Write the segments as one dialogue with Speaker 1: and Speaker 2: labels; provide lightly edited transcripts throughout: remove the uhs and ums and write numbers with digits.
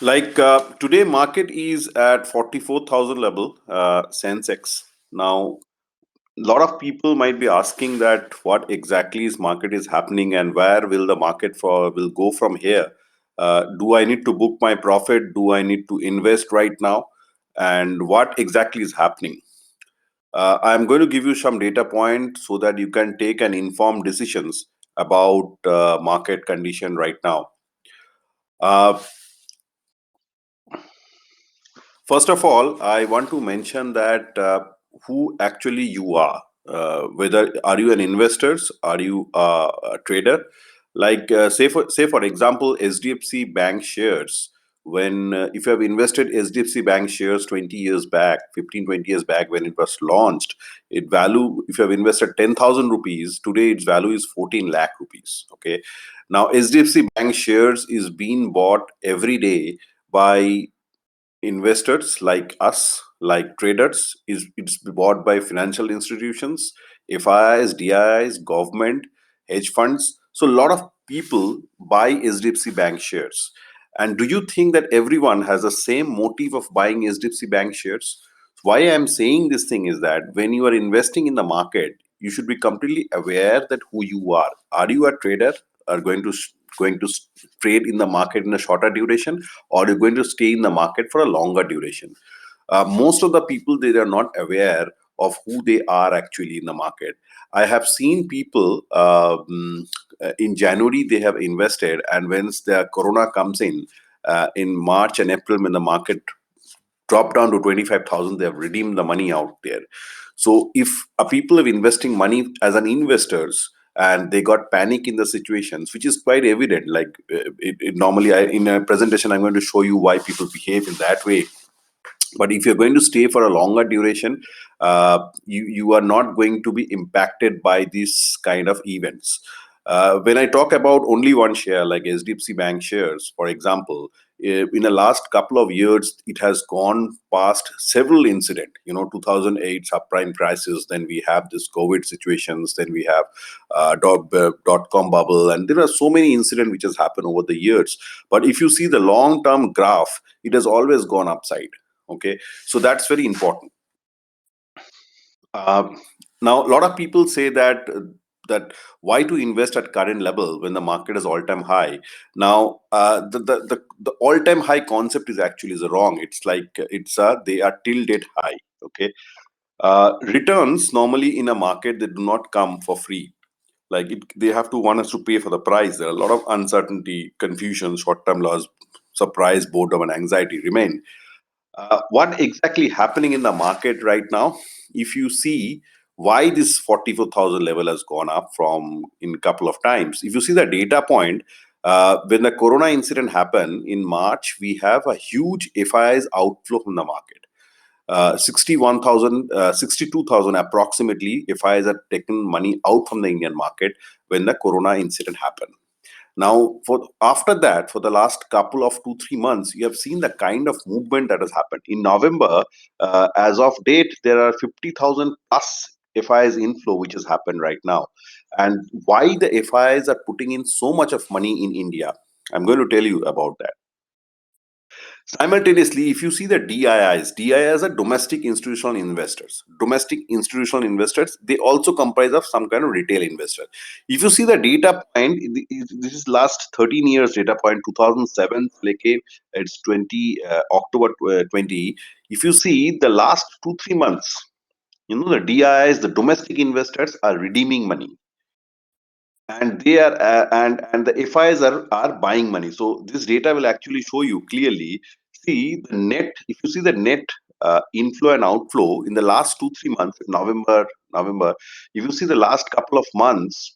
Speaker 1: Like today, market is at 44,000 level, Sensex. Now, a lot of people might be asking that what exactly is market is happening and where will the market for will go from here. Do I need to book my profit? Do I need to invest right now? And what exactly is happening? I'm going to give you some data points so that you can take an informed decisions about market condition right now. Uh, First of all, I want to mention that who actually you are. Whether are you an investors, are you a trader? Like say for example, SDFC Bank shares. When if you have invested SDFC Bank shares 20 years back, 15 20 years back when it was launched, it value if you have invested 10,000 rupees today, its value is 14 lakh rupees. Okay, now SDFC Bank shares is being bought every day by investors like us, like traders, is it's bought by financial institutions, FIIs, DIIs, government, hedge funds. So a lot of people buy HDFC Bank shares. And do you think that everyone has the same motive of buying HDFC Bank shares? Why I'm saying this thing is that when you are investing in the market, you should be completely aware that who you are. Are you a trader? Are going to trade in the market in a shorter duration, or you're going to stay in the market for a longer duration? Most of the people, they are not aware of who they are actually in the market. I have seen people in January they have invested, and once the corona comes in March and April, when the market dropped down to 25,000, they have redeemed the money out there. So if a people are investing money as an investors and they got panic in the situations, which is quite evident, like normally in a presentation I'm going to show you why people behave in that way. But if you're going to stay for a longer duration, you are not going to be impacted by these kind of events. When I talk about only one share like SDFC Bank shares, for example, in the last couple of years, it has gone past several incidents. 2008 subprime crisis, then we have this COVID situations, then we have dot com bubble, and there are so many incidents which has happened over the years. But if you see the long term graph, it has always gone upside. Okay, so that's very important. uh, Now a lot of people say that why to invest at current level when the market is all time high. Now the all time high concept is actually is wrong. It's like they are tilted high. Okay, returns normally in a market, they do not come for free. Like they have to want us to pay for the price. There are a lot of uncertainty, confusion, short term loss, surprise, boredom, and anxiety remain. What exactly happening in the market right now? If you see why this 44,000 level has gone up from in a couple of times, if you see the data point, when the corona incident happened in March, we have a huge FIIs outflow from the market. 61,000, 62,000 approximately FIIs had taken money out from the Indian market when the corona incident happened. Now, for after that, for the last couple of 2 3 months, you have seen the kind of movement that has happened. In November, as of date, there are 50,000 plus FIs inflow which has happened right now. And why the FIs are putting in so much of money in India? I'm going to tell you about that. Simultaneously, if you see the DIIs are domestic institutional investors. Domestic institutional investors, they also comprise of some kind of retail investor. If you see the data point, this is last 13 years data point, 2007, like it's 20 October 20. If you see the last 2 3 months, the DIIs, the domestic investors are redeeming money, and they are and the FIs are buying money. So this data will actually show you clearly. See the net. If you see the net inflow and outflow in the last 2 3 months, November. If you see the last couple of months,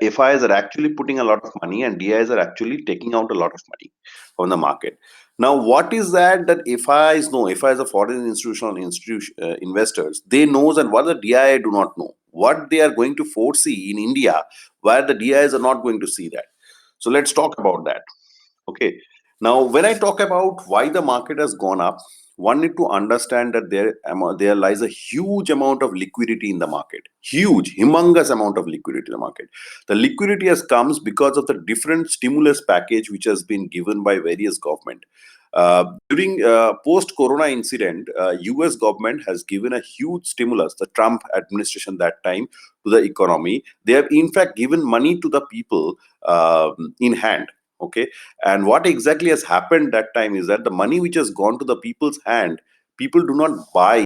Speaker 1: FIs are actually putting a lot of money, and DIs are actually taking out a lot of money from the market. Now, what is that FIs know? FIs are foreign investors. They knows, and what the DI do not know. What they are going to foresee in India, where the DIs are not going to see that. So let's talk about that. Okay. Now, when I talk about why the market has gone up, one need to understand that there lies a huge amount of liquidity in the market. Huge, humongous amount of liquidity in the market. The liquidity has comes because of the different stimulus package which has been given by various government. During post-corona incident, US government has given a huge stimulus, the Trump administration that time, to the economy. They have in fact given money to the people in hand. Okay, and what exactly has happened that time is that the money which has gone to the people's hand, people do not buy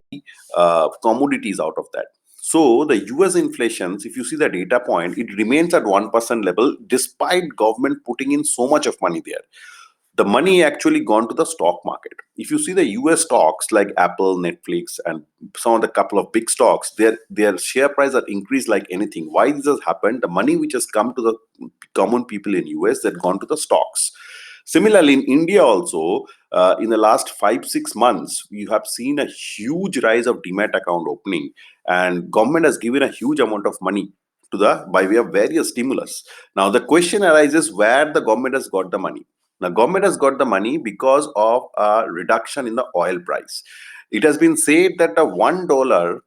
Speaker 1: commodities out of that. So the US inflations, if you see the data point, it remains at 1% level despite government putting in so much of money there. The money actually gone to the stock market. If you see the US stocks like Apple, Netflix, and some of the couple of big stocks, their share price are increased like anything. Why this has happened? The money which has come to the common people in US that gone to the stocks. Similarly, in India also, in the last 5-6 months, we have seen a huge rise of demat account opening, and government has given a huge amount of money to the by way of various stimulus. Now the question arises where the government has got the money. Now, government has got the money because of a reduction in the oil price. It has been said that a $1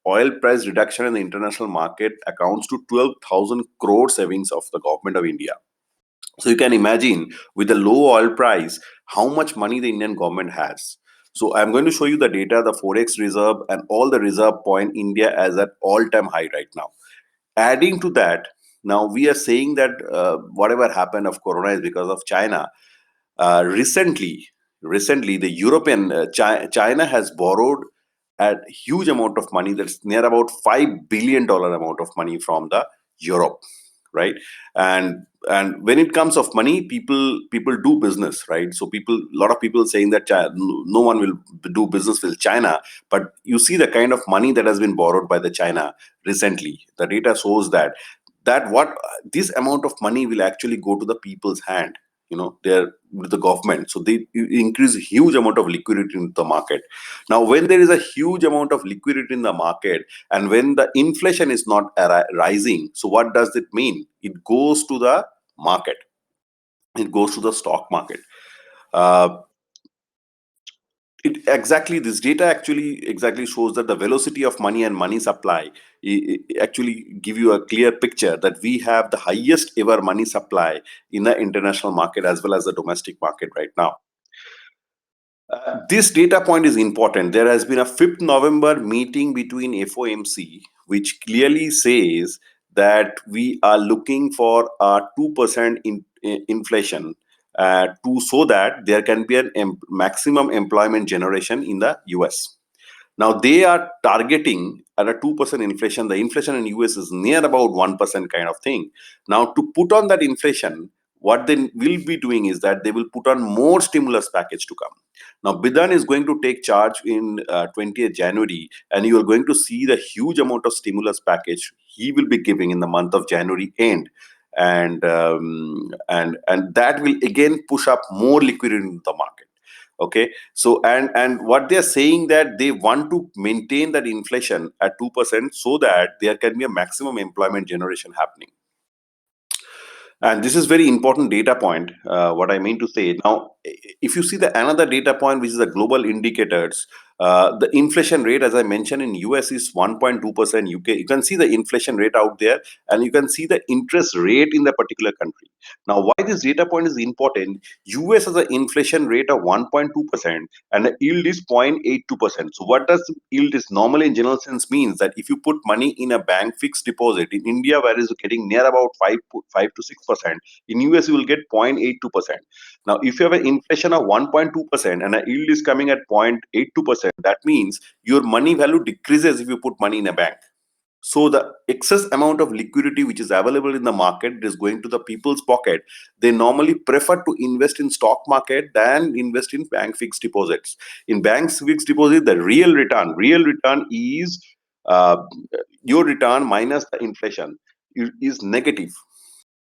Speaker 1: oil price reduction in the international market accounts to 12,000 crore savings of the government of India. So you can imagine with the low oil price, how much money the Indian government has. So I'm going to show you the data, the forex reserve and all the reserve point India as at all-time high right now. Adding to that, now we are saying that whatever happened of corona is because of China. Recently, the European China has borrowed a huge amount of money, that's near about $5 billion amount of money from the Europe, right? And when it comes of money, people do business, right? So a lot of people saying that no one will do business with China, but you see the kind of money that has been borrowed by the China recently. The data shows that what this amount of money will actually go to the people's hand, they're with the government, so they increase huge amount of liquidity in the market. Now when there is a huge amount of liquidity in the market and when the inflation is not rising, so what does it mean? It goes to the market, it goes to the stock market. uh, this data actually exactly shows that the velocity of money and money supply actually give you a clear picture that we have the highest ever money supply in the international market as well as the domestic market right now. This data point is important. There has been a 5th November meeting between FOMC, which clearly says that we are looking for a 2% inflation so that there can be an maximum employment generation in the US. Now they are targeting at a 2% inflation. The inflation in US is near about 1% kind of thing. Now to put on that inflation, what they will be doing is that they will put on more stimulus package to come. Now Bidan is going to take charge in 20th January, and you are going to see the huge amount of stimulus package he will be giving in the month of January end, and that will again push up more liquidity in the market. Okay, so and what they're saying that they want to maintain that inflation at 2% so that there can be a maximum employment generation happening. And this is very important data point. What I mean to say now, if you see the another data point, which is the global indicators, the inflation rate, as I mentioned, in US is 1.2%. UK, you can see the inflation rate out there, and you can see the interest rate in the particular country. Now, why this data point is important? US has an inflation rate of 1.2%, and the yield is 0.82%. So, what does yield is normally in general sense means that if you put money in a bank fixed deposit in India, where is getting near about 5 to 6%, in US you will get 0.82%. Now, if you have an inflation of 1.2% and a yield is coming at 0.82%, that means your money value decreases if you put money in a bank. So the excess amount of liquidity which is available in the market is going to the people's pocket. They normally prefer to invest in stock market than invest in bank fixed deposits. In banks fixed deposit, the real return is uh, your return minus the inflation is negative,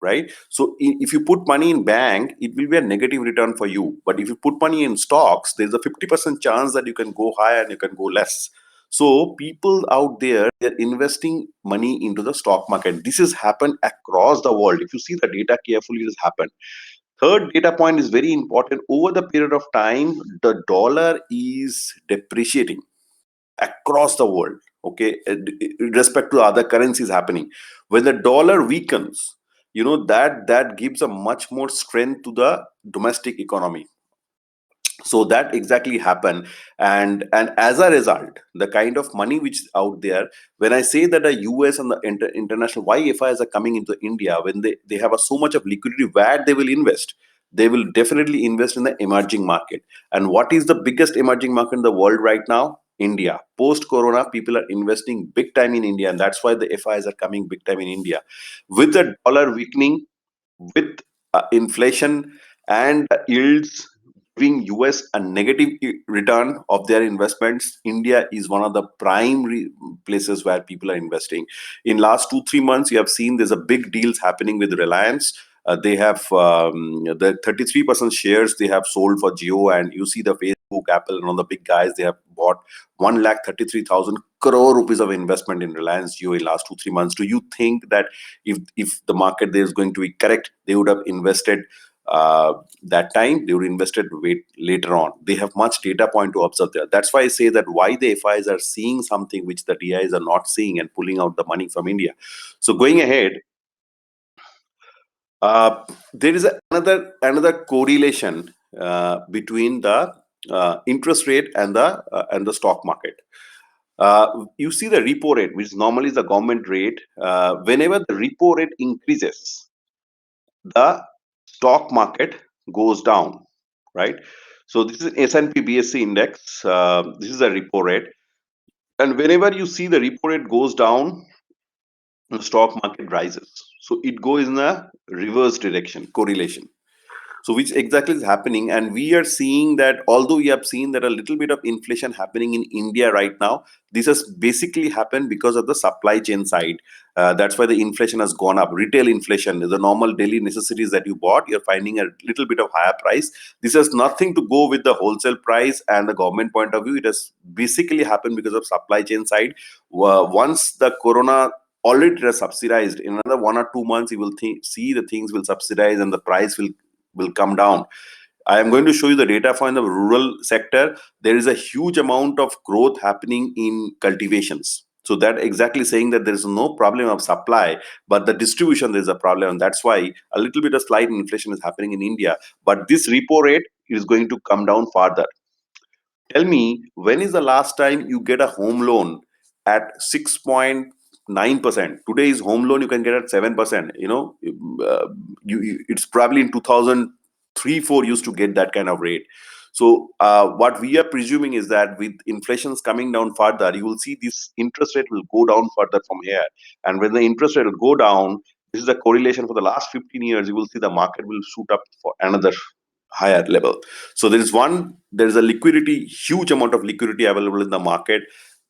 Speaker 1: right? So if you put money in bank, it will be a negative return for you. But if you put money in stocks, there's a 50% chance that you can go higher and you can go less. So people out there, they're investing money into the stock market. This has happened across the world. If you see the data carefully, it has happened. Third data point is very important. Over the period of time, the dollar is depreciating across the world. Okay, in respect to other currencies happening. When the dollar weakens, that gives a much more strength to the domestic economy. So that exactly happened, and as a result, the kind of money which is out there, when I say that the US and the international, why FIs are coming into India, when they have so much of liquidity, where they will invest, they will definitely invest in the emerging market. And what is the biggest emerging market in the world right now? India. Post corona, people are investing big time in India, and that's why the FIs are coming big time in India. With the dollar weakening, with inflation and yields giving US a negative return of their investments, India is one of the primary places where people are investing. In last 2 3 months, you have seen there's a big deals happening with Reliance. They have the 33% shares they have sold for Jio, and you see the Facebook, Apple, and all the big guys. They have bought 1,33,000 crore rupees of investment in Reliance Jio in last 2 3 months. Do you think that if the market there is going to be correct, they would have invested that time? They would invested wait later on. They have much data point to observe there. That's why I say that why the FIs are seeing something which the DIs are not seeing and pulling out the money from India. So going ahead, there is another correlation between the interest rate and the stock market. You see the repo rate, which normally is the government rate. Whenever the repo rate increases, the stock market goes down, right? So this is S&P BSC index. This is a repo rate, and whenever you see the repo rate goes down, the stock market rises. So it goes in a reverse direction, correlation. So which exactly is happening, and we are seeing that although we have seen that a little bit of inflation happening in India right now, this has basically happened because of the supply chain side. That's why the inflation has gone up. Retail inflation, the normal daily necessities that you bought, you're finding a little bit of higher price. This has nothing to go with the wholesale price and the government point of view. It has basically happened because of supply chain side. Once the corona already it has subsidized, in another 1 or 2 months, you will see the things will subsidize and the price will come down. I am going to show you the data for in the rural sector. There is a huge amount of growth happening in cultivations. So that exactly saying that there is no problem of supply, but the distribution there is a problem. And that's why a little bit of slight inflation is happening in India. But this repo rate is going to come down further. Tell me, when is the last time you get a home loan at 6.9%? Today's home loan you can get at 7%. It's probably in 2003-4 used to get that kind of rate. So what we are presuming is that with inflations coming down further, you will see this interest rate will go down further from here. And when the interest rate will go down, this is a correlation for the last 15 years, you will see the market will shoot up for another higher level. So there is a liquidity, huge amount of liquidity available in the market.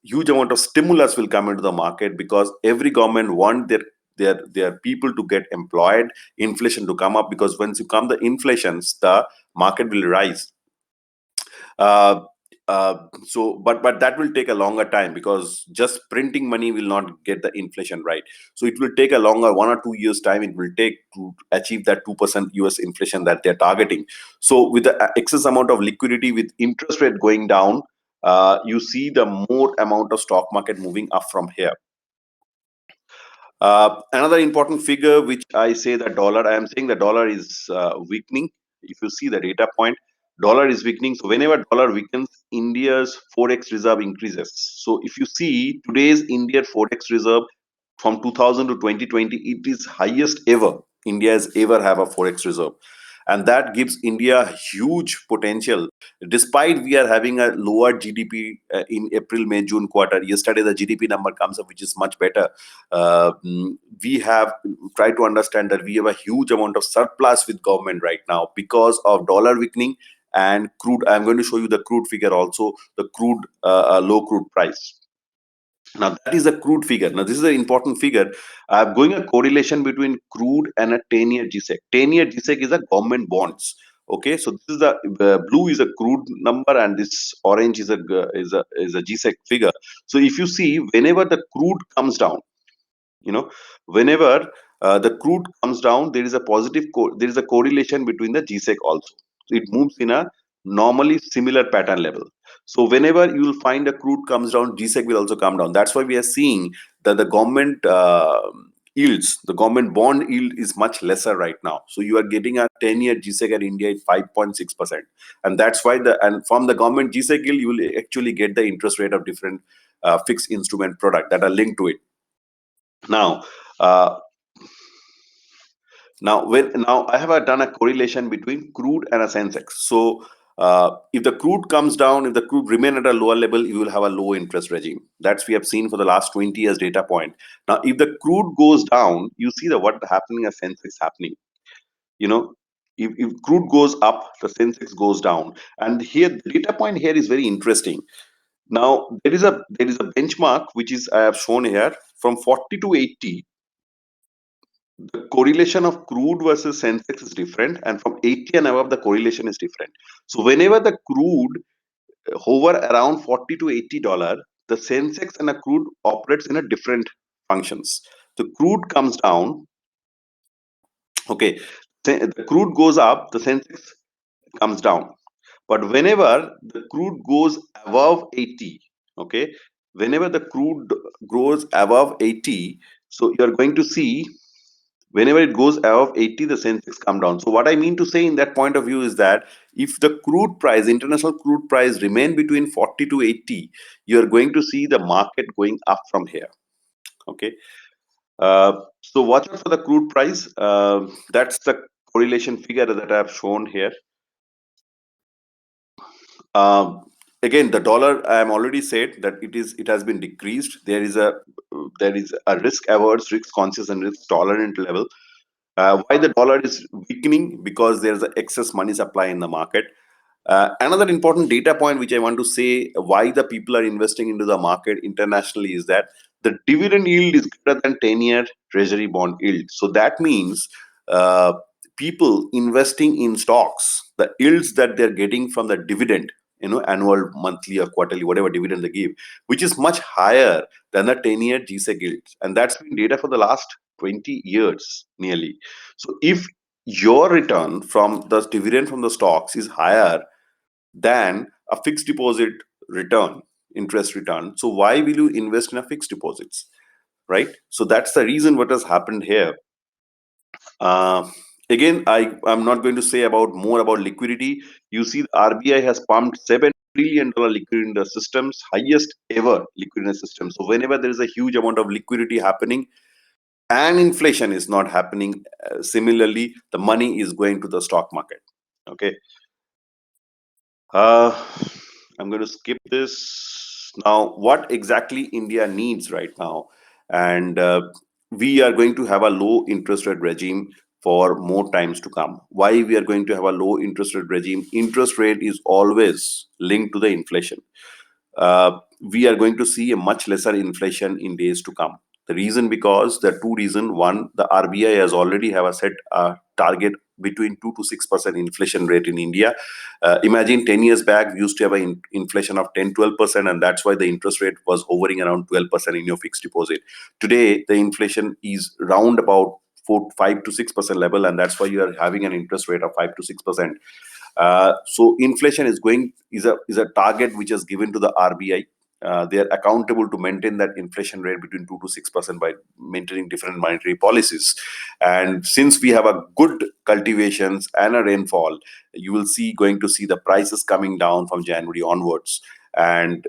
Speaker 1: Huge amount of stimulus will come into the market because every government want their people to get employed, inflation to come up, because once you come the inflations, the market will rise. uh, but that will take a longer time, because just printing money will not get the inflation right. So it will take a longer 1 or 2 years time it will take to achieve that 2% US inflation that they're targeting. So with the excess amount of liquidity, with interest rate going down, you see the more amount of stock market moving up from here. Another important figure, which I say the dollar, I am saying the dollar is weakening. If you see the data point, dollar is weakening. So whenever dollar weakens, India's forex reserve increases. So if you see today's Indian forex reserve from 2000 to 2020, it is highest ever India has ever have a forex reserve, and that gives India huge potential. Despite we are having a lower GDP in April, May, June quarter. Yesterday the GDP number comes up, which is much better. We have tried to understand that we have a huge amount of surplus with government right now because of dollar weakening and crude. I'm going to show you the crude figure also, the crude low crude price. Now that is a crude figure. Now this is an important figure. I'm going a correlation between crude and a 10-year GSEC. 10-year GSEC is a government bonds. Okay, so this is the blue is a crude number, and this orange is a GSEC figure. So if you see, whenever the crude comes down, whenever the crude comes down, there is a there is a correlation between the GSEC also. So it moves in a normally similar pattern level. So whenever you will find a crude comes down, GSEC will also come down. That's why we are seeing that the government yields, the government bond yield is much lesser right now. So you are getting a 10-year GSEC at India at 5.6%. And that's why and from the government GSEC yield, you will actually get the interest rate of different fixed instrument product that are linked to it. Now, uh, now I have done a correlation between crude and a Sensex. So if the crude comes down, if the crude remain at a lower level, you will have a low interest regime. That's we have seen for the last 20 years data point. Now, if the crude goes down, you see that what happening as Sensex happening. You know, if crude goes up, the Sensex goes down. And here the data point here is very interesting. Now there is a benchmark which is I have shown here from 40 to 80. The correlation of crude versus Sensex is different, and from 80 and above, the correlation is different. So whenever the crude hover around 40 to $80, the Sensex and a crude operates in a different functions. The crude comes down, okay. The crude goes up, the Sensex comes down. But whenever the crude goes above 80, okay, whenever the crude goes above 80, so you are going to see whenever it goes above 80, the Sensex come down. So what I mean to say in that point of view is that if the crude price, international crude price remain between 40 to 80, you're going to see the market going up from here. Okay. So watch out for the crude price. That's the correlation figure that I've shown here. Um, Again, the dollar, I am already said that it has been decreased. There is a risk averse, risk conscious, and risk tolerant level. Why the dollar is weakening? Because there's an excess money supply in the market. Another important data point which I want to say why the people are investing into the market internationally is that the dividend yield is greater than 10-year treasury bond yield. So that means uh, people investing in stocks, the yields that they're getting from the dividend, annual, monthly, or quarterly, whatever dividend they give, which is much higher than the 10-year GSEC yields. And that's been data for the last 20 years nearly. So if your return from the dividend from the stocks is higher than a fixed deposit return, interest return, so why will you invest in a fixed deposits, right? So that's the reason what has happened here. uh, Again, I'm not going to say about more about liquidity. You see, the RBI has pumped $7 trillion liquidity in the systems, highest ever liquidity in the system. So whenever there is a huge amount of liquidity happening and inflation is not happening, similarly, the money is going to the stock market. Okay. Uh, I'm going to skip this. Now, what exactly India needs right now? And we are going to have a low interest rate regime for more times to come. Why we are going to have a low interest rate regime? Interest rate is always linked to the inflation. We are going to see a much lesser inflation in days to come. The reason, because there are two reasons. One, the RBI has already have a set target between 2 to 6% inflation rate in India. Imagine 10 years back, we used to have an inflation of 10-12%, and that's why the interest rate was hovering around 12% in your fixed deposit. Today, the inflation is round about 5 to 6% level, and that's why you are having an interest rate of 5 to 6%. So inflation is a target which is given to the RBI. They are accountable to maintain that inflation rate between 2 to 6% by maintaining different monetary policies. And since we have a good cultivations and a rainfall, you will see going to see the prices coming down from January onwards. And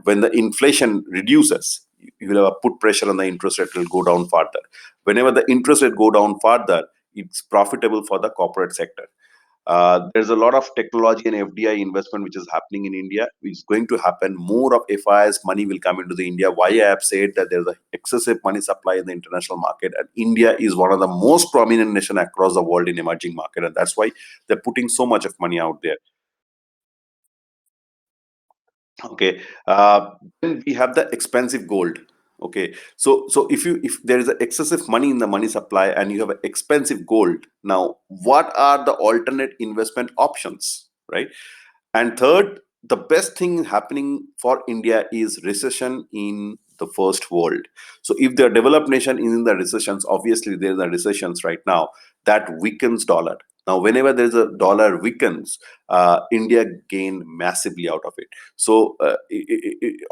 Speaker 1: when the inflation reduces, you will have a put pressure on the interest rate, will go down further. Whenever the interest rate go down further, it's profitable for the corporate sector. There's a lot of technology and FDI investment which is happening in India. It's going to happen. More of FIS money will come into the India. Why I have said that there's a excessive money supply in the international market, and India is one of the most prominent nation across the world in emerging market, and that's why they're putting so much of money out there. Okay. Then we have the expensive gold. Okay. So if there is a excessive money in the money supply and you have an expensive gold, now what are the alternate investment options, right? And third, the best thing happening for India is recession in the first world. So if the developed nation is in the recessions, obviously there are recessions right now, that weakens dollar. Now, whenever there is a dollar weakens, India gain massively out of it. So,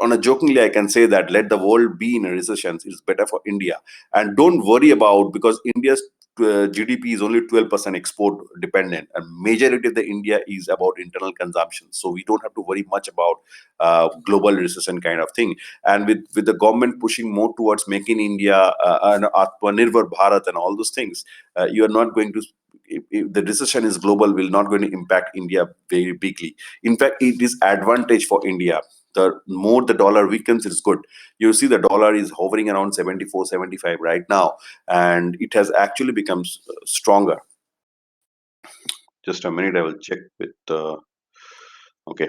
Speaker 1: on a jokingly, I can say that let the world be in a recession is better for India, and don't worry about, because India's GDP is only 12% export dependent, and majority of the India is about internal consumption. So we don't have to worry much about global recession kind of thing. And with the government pushing more towards making India and Atmanirbhar Bharat and all those things, you are not going to. If the recession is global, will not going to impact India very bigly. In fact, it is advantage for India. The more the dollar weakens, it's good. You see the dollar is hovering around 74, 75 right now, and it has actually become stronger. Just a minute, I will check with. Okay.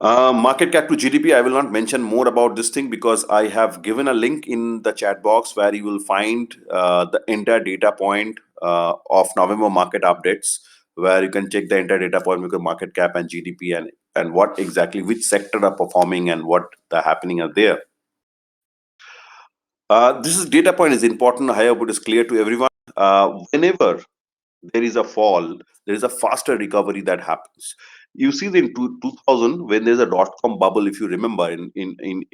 Speaker 1: Market cap to GDP, I will not mention more about this thing because I have given a link in the chat box where you will find the entire data point of November market updates, where you can check the entire data point with the market cap and GDP, and what exactly, which sector are performing and what the happening are there. This is data point is important. I hope it is clear to everyone. Whenever there is a fall, there is a faster recovery that happens. You see, in 2000, when there's a dot-com bubble, if you remember, in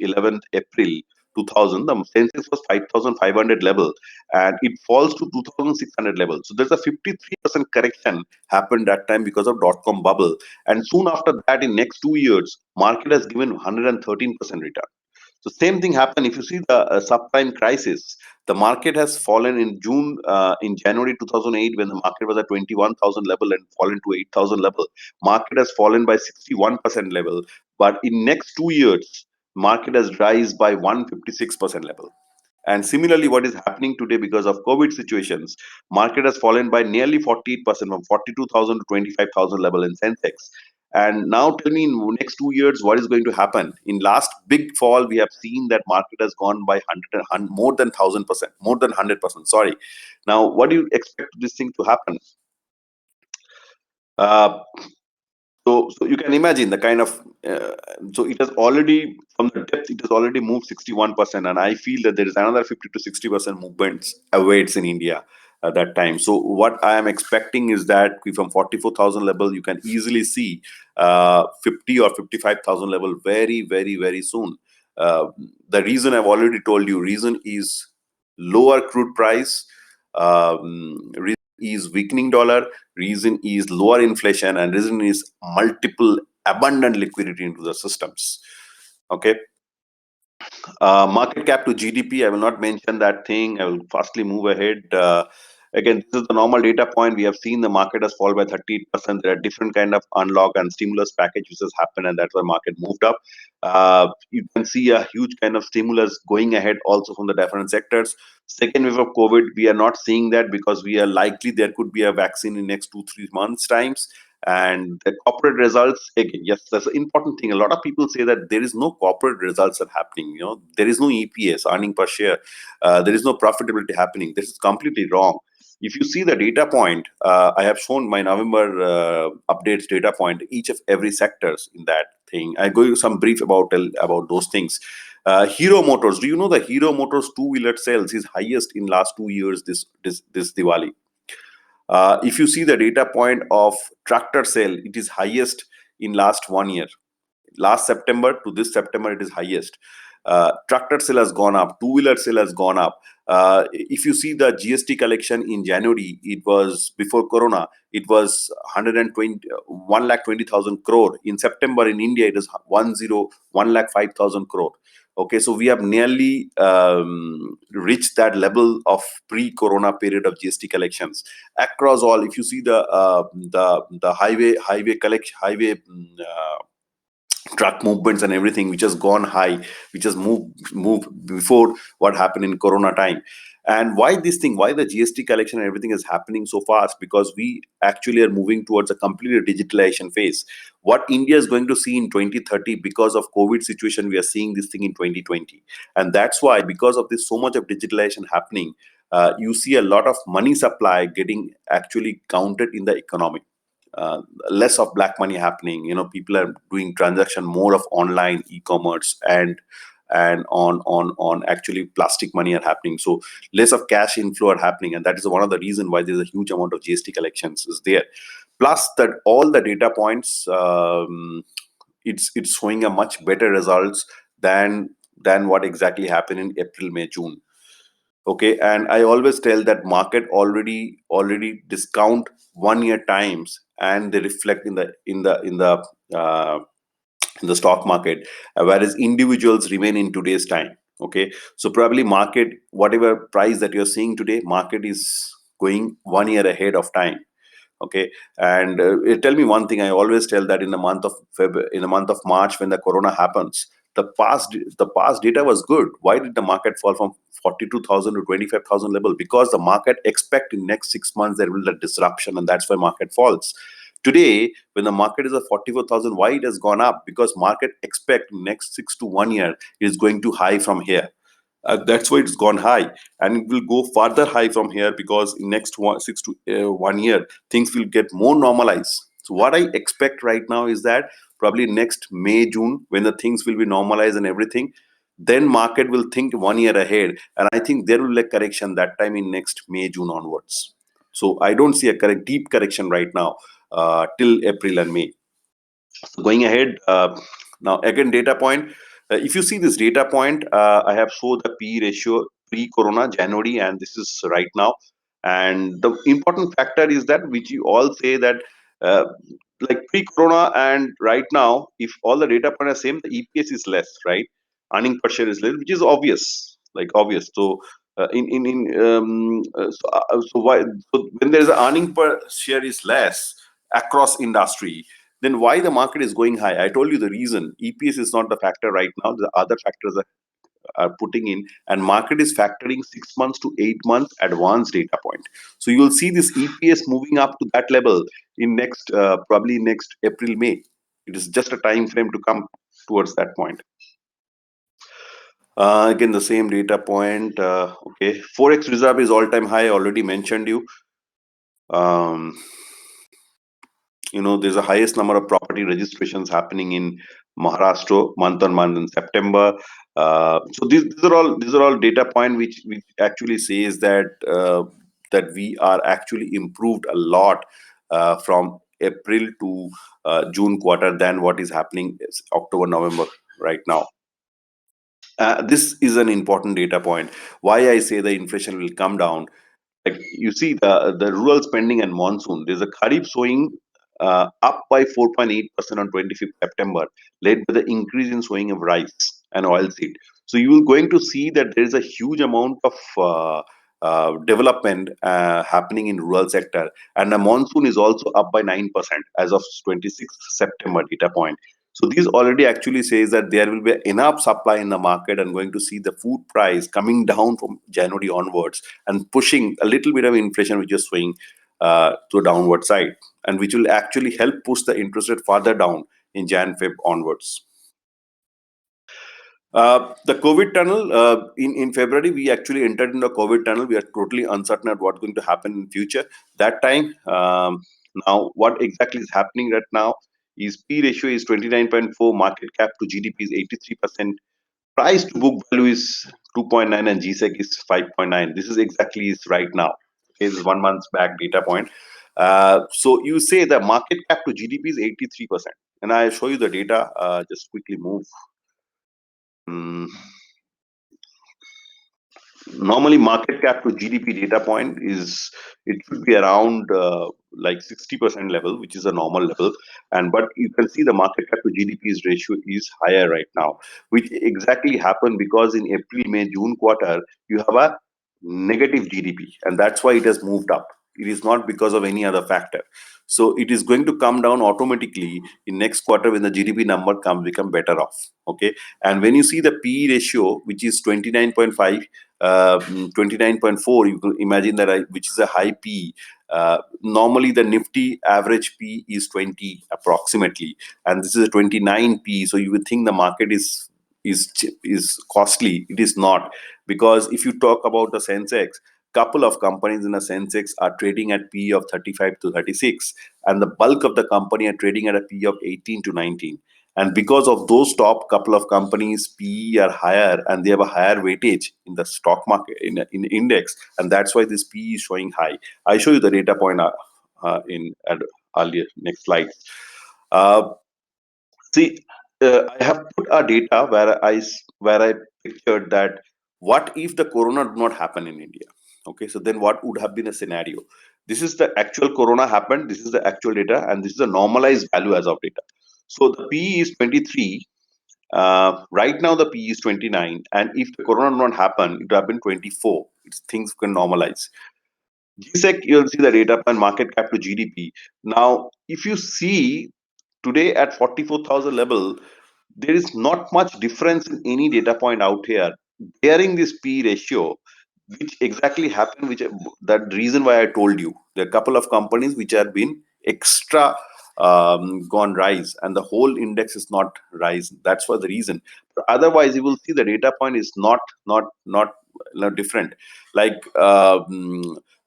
Speaker 1: 11th April 2000, the Sensex was 5,500 level, and it falls to 2,600 level. So there's a 53% correction happened that time because of dot-com bubble. And soon after that, in next 2 years, market has given 113% return. So same thing happened if you see the subprime crisis. The market has fallen in in January 2008 when the market was at 21,000 level and fallen to 8,000 level. Market has fallen by 61% level, but in next 2 years, market has rise by 156% level. And similarly, what is happening today because of COVID situations, market has fallen by nearly 48% from 42,000 to 25,000 level in Sensex. And now tell me, in next 2 years, what is going to happen? In last big fall, we have seen that market has gone by 100, more than 1,000%, more than 100%. Sorry. Now, what do you expect this thing to happen? Uh, so you can imagine the kind of so it has already, from the depth, it has already moved 61%, and I feel that there is another 50 to 60% movements awaits in India at that time. So what I am expecting is that from 44,000 level, you can easily see 50 or 55,000 level very, very, very soon. The reason I've already told you, reason is lower crude price, reason is weakening dollar, reason is lower inflation, and reason is multiple abundant liquidity into the systems. Okay. Market cap to GDP, I will not mention that thing. I will fastly move ahead. Again, this is the normal data point. We have seen the market has fallen by 38%. There are different kind of unlock and stimulus package which has happened, and that's why market moved up. You can see a huge kind of stimulus going ahead also from the different sectors. Second wave of COVID, we are not seeing that because we are likely there could be a vaccine in next 2-3 months times. And the corporate results, again, yes, that's an important thing. A lot of people say that there is no corporate results are happening. There is no EPS, earning per share. There is no profitability happening. This is completely wrong. If you see the data point, I have shown my November updates data point, each of every sectors in that thing. I go some brief about those things. Hero Motors. Do you know the Hero Motors two-wheeler sales is highest in last 2 years this Diwali? If you see the data point of tractor sale, it is highest in last 1 year. Last September to this September, it is highest. Tractor sale has gone up, two-wheeler sale has gone up. If you see the GST collection in January, it was before Corona, it was 120,000 crore. In September in India, it is 105,000 crore. Okay, so we have nearly reached that level of pre-Corona period of GST collections across all. If you see the highway collection, highway truck movements and everything, which has gone high, which has moved before what happened in Corona time. And why this thing, why the GST collection and everything is happening so fast? Because we actually are moving towards a complete digitalization phase. What India is going to see in 2030 because of COVID situation, we are seeing this thing in 2020. And that's why, because of this so much of digitalization happening, you see a lot of money supply getting actually counted in the economy. less of black money happening. People are doing transaction more of online e-commerce, and on actually plastic money are happening. So less of cash inflow are happening, and that is one of the reason why there's a huge amount of GST collections is there. Plus that all the data points, it's showing a much better results than what exactly happened in April, May, June. Okay, and I always tell that market already discount 1 year times, and they reflect uh, in the stock market, whereas individuals remain in today's time. Okay, so probably market, whatever price that you're seeing today, market is going 1 year ahead of time. Okay, and tell me one thing. I always tell that in the month of in the month of March, when the corona happens, the past data was good. Why did the market fall from 42,000 to 25,000 level? Because the market expect in next 6 months there will be a disruption, and that's why market falls. Today, when the market is at 44,000, why it has gone up? Because market expect next 6 to 1 year is going to high from here. That's why it's gone high, and it will go further high from here, because in next 6 to 1 year things will get more normalized. So what I expect right now is that probably next May, June, when the things will be normalized and everything, then market will think 1 year ahead, and I think there will be a correction that time in next May, June onwards. So I don't see a deep correction right now till April and May. Going ahead, now again data point. If you see this data point, I have shown the P ratio pre-corona January, and this is right now. And the important factor is that, which you all say that, uh, like pre-corona and right now, if all the data point are same, the EPS is less, right? Earning per share is less, which is obvious, like obvious. So so why, so when there is a earning per share is less across industry, then why the market is going high? I told you the reason. EPS is not the factor right now. The other factors are putting in, and market is factoring 6 months to 8 months advanced data point. So you will see this EPS moving up to that level in next probably next April, May. It is just a time frame to come towards that point. Again, the same data point. Okay, forex reserve is all time high. I already mentioned you. Um, there's the highest number of property registrations happening in Maharashtra month on month in September. So these are all data point which actually says that we are actually improved a lot from April to June quarter than what is happening is October, November right now. This is an important data point. Why I say the inflation will come down, like you see the rural spending and monsoon, there's a kharif showing up by 4.8% on 25th September, led by the increase in sowing of rice and oilseed. So you are going to see that there is a huge amount of development happening in rural sector, and the monsoon is also up by 9% as of 26th September data point. So this already actually says that there will be enough supply in the market, and going to see the food price coming down from January onwards, and pushing a little bit of inflation, which is swing to downward side, and which will actually help push the interest rate further down in Jan-Feb onwards. The COVID tunnel, in February, we actually entered in the COVID tunnel. We are totally uncertain of what's going to happen in future. That time, now what exactly is happening right now is P ratio is 29.4, market cap to GDP is 83%, price to book value is 2.9, and GSEC is 5.9. This is exactly is right now. Okay, this is 1 month's back data point. So you say the market cap to GDP is 83%, and I show you the data. Just quickly move. Mm, Normally market cap to GDP data point is, it should be around like 60% level, which is a normal level. And but you can see the market cap to GDP's ratio is higher right now, which exactly happened because in April, May, June quarter you have a negative GDP, and that's why it has moved up. It is not because of any other factor. So it is going to come down automatically in next quarter when the GDP number become better off. Okay, and when you see the PE ratio, which is 29.5, 29.4, you can imagine that which is a high P. Normally the Nifty average P is 20 approximately, and this is a 29 P. So you would think the market is costly. It is not, because if you talk about the Sensex, couple of companies in a Sensex are trading at PE of 35 to 36, and the bulk of the company are trading at a PE of 18 to 19. And because of those top couple of companies, PE are higher and they have a higher weightage in the stock market, in index, and that's why this PE is showing high. I show you the data point in at earlier next slide. Uh, See, I have put a data where I pictured that what if the corona did not happen in India? Okay, so then what would have been a scenario? This is the actual corona happened. This is the actual data, and this is the normalized value as of data. So the PE is 23. Right now the PE is 29, and if the corona did not happen, it would have been 24. It's, things can normalize. GSEC, you'll see the data and market cap to GDP. Now, if you see today at 44,000 level, there is not much difference in any data point out here bearing this P ratio, which exactly happened, which that reason why I told you there are a couple of companies which have been extra gone rise and the whole index is not rise. That's for the reason. But otherwise you will see the data point is not different. Like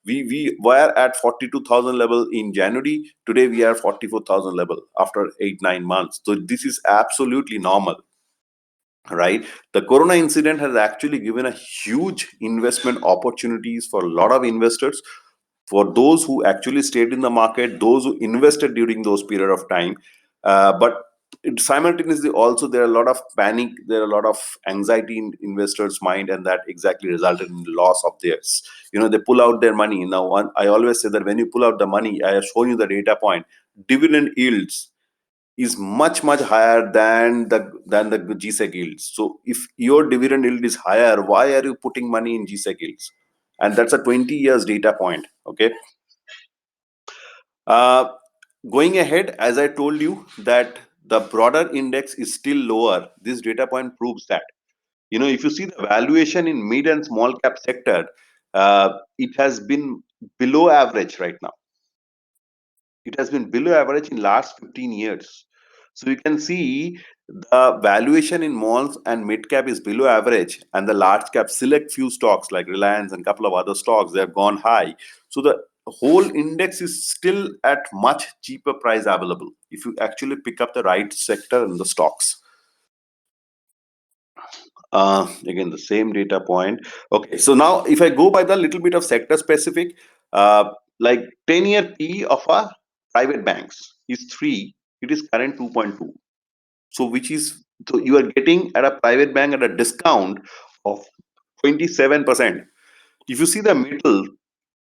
Speaker 1: we were at 42,000 level in January. Today we are 44,000 level after 8-9 months. So this is absolutely normal, right? The corona incident has actually given a huge investment opportunities for a lot of investors, for those who actually stayed in the market, those who invested during those period of time. But simultaneously also there are a lot of panic, there are a lot of anxiety in investors mind, and that exactly resulted in loss of theirs. They pull out their money. Now I always say that when you pull out the money, I have shown you the data point, dividend yields is much higher than the GSEC yields. So if your dividend yield is higher, why are you putting money in GSEC yields? And that's a 20 years data point. Okay. Uh, Going ahead, as I told you that the broader index is still lower. This data point proves that. If you see the valuation in mid and small cap sector, it has been below average right now. It has been below average in last 15 years. So you can see the valuation in malls and mid cap is below average, and the large cap select few stocks like Reliance and couple of other stocks, they have gone high. So the whole index is still at much cheaper price available if you actually pick up the right sector and the stocks. Again, the same data point. Okay, so now if I go by the little bit of sector specific, like 10-year P of a private banks is 3, it is current 2.2. So so you are getting at a private bank at a discount of 27%. If you see the middle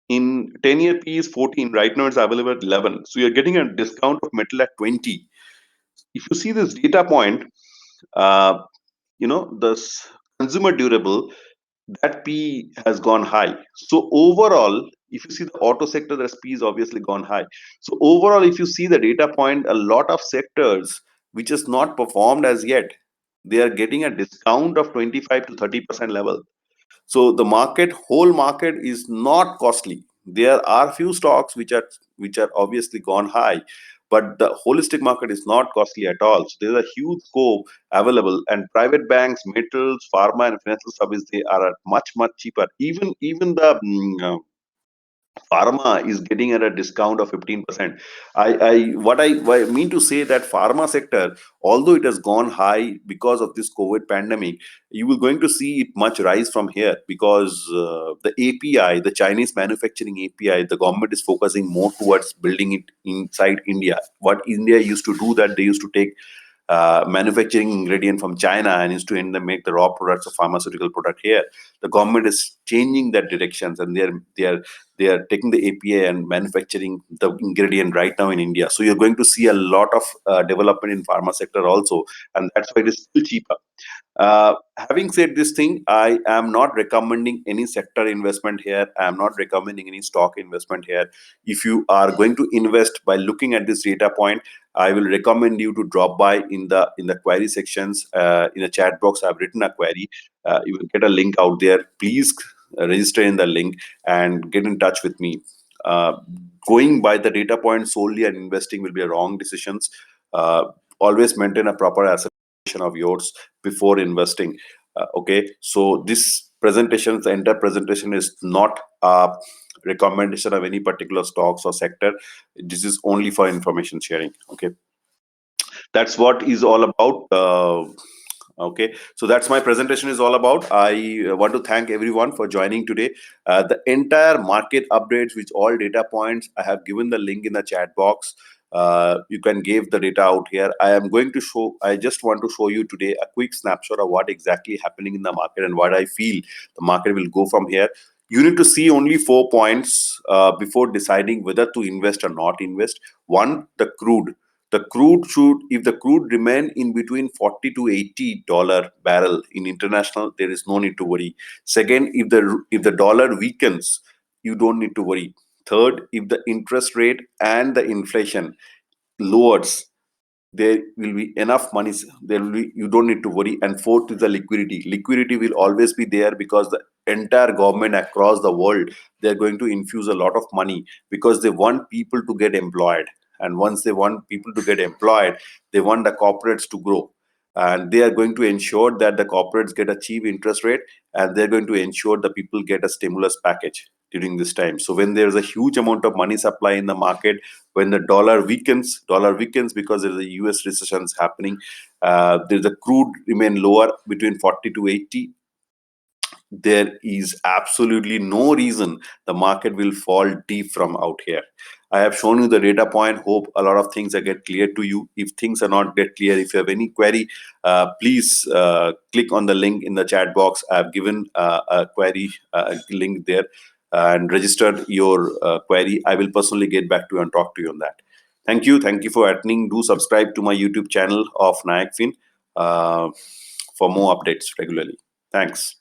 Speaker 1: in 10-year P is 14, right now it's available at 11. So you're getting a discount of metal at 20. If you see this data point, uh, the consumer durable, that P has gone high. So overall, if you see the auto sector, the P is obviously gone high. So overall, if you see the data point, a lot of sectors which has not performed as yet, they are getting a discount of 25 to 30% level. So the whole market is not costly. There are few stocks which are obviously gone high, but the holistic market is not costly at all. So there's a huge scope available, and private banks, metals, pharma, and financial service, they are at much cheaper. Even the pharma is getting at a discount of 15%. What I mean to say that pharma sector, although it has gone high because of this COVID pandemic, you will going to see it much rise from here because the API, the Chinese manufacturing API, the government is focusing more towards building it inside India. What India used to do, that they used to take manufacturing ingredient from China and is to end them make the raw products of pharmaceutical product here. The government is changing that directions, and they are taking the API and manufacturing the ingredient right now in India. So you're going to see a lot of development in pharma sector also, and that's why it is still cheaper. Having said this thing, I am not recommending any sector investment here. I am not recommending any stock investment here. If you are going to invest by looking at this data point, I will recommend you to drop by in the query sections. In the chat box, I've written a query. You will get a link out there. Please register in the link and get in touch with me. Uh, Going by the data point solely and investing will be a wrong decisions. Uh, Always maintain a proper asset of yours before investing. Okay, so this presentations, the entire presentation is not a recommendation of any particular stocks or sector. This is only for information sharing. Okay, that's what is all about. Okay, so that's my presentation is all about. I want to thank everyone for joining today. The entire market updates with all data points, I have given the link in the chat box. You can give the data out here. I just want to show you today a quick snapshot of what exactly happening in the market and what I feel the market will go from here. You need to see only 4 points before deciding whether to invest or not invest. One, the crude. The crude should, if the crude remain in between 40 to $80 barrel in international, there is no need to worry. Second, if the dollar weakens, you don't need to worry. Third, if the interest rate and the inflation lowers, there will be enough money. There will be, you don't need to worry. And fourth is the liquidity will always be there, because the entire government across the world, they're going to infuse a lot of money, because they want people to get employed. And once they want people to get employed, they want the corporates to grow, and they are going to ensure that the corporates get a cheap interest rate, and they're going to ensure the people get a stimulus package during this time. So when there's a huge amount of money supply in the market, when the dollar weakens because there's a US recession is happening, there's a crude remain lower between 40 to 80, there is absolutely no reason the market will fall deep from out here. I have shown you the data point. Hope a lot of things are get clear to you. If things are not get clear, if you have any query, please click on the link in the chat box. I have given a query link there, and register your query. I will personally get back to you and talk to you on that. Thank you for attending. Do subscribe to my YouTube channel of Nayakfin for more updates regularly. Thanks.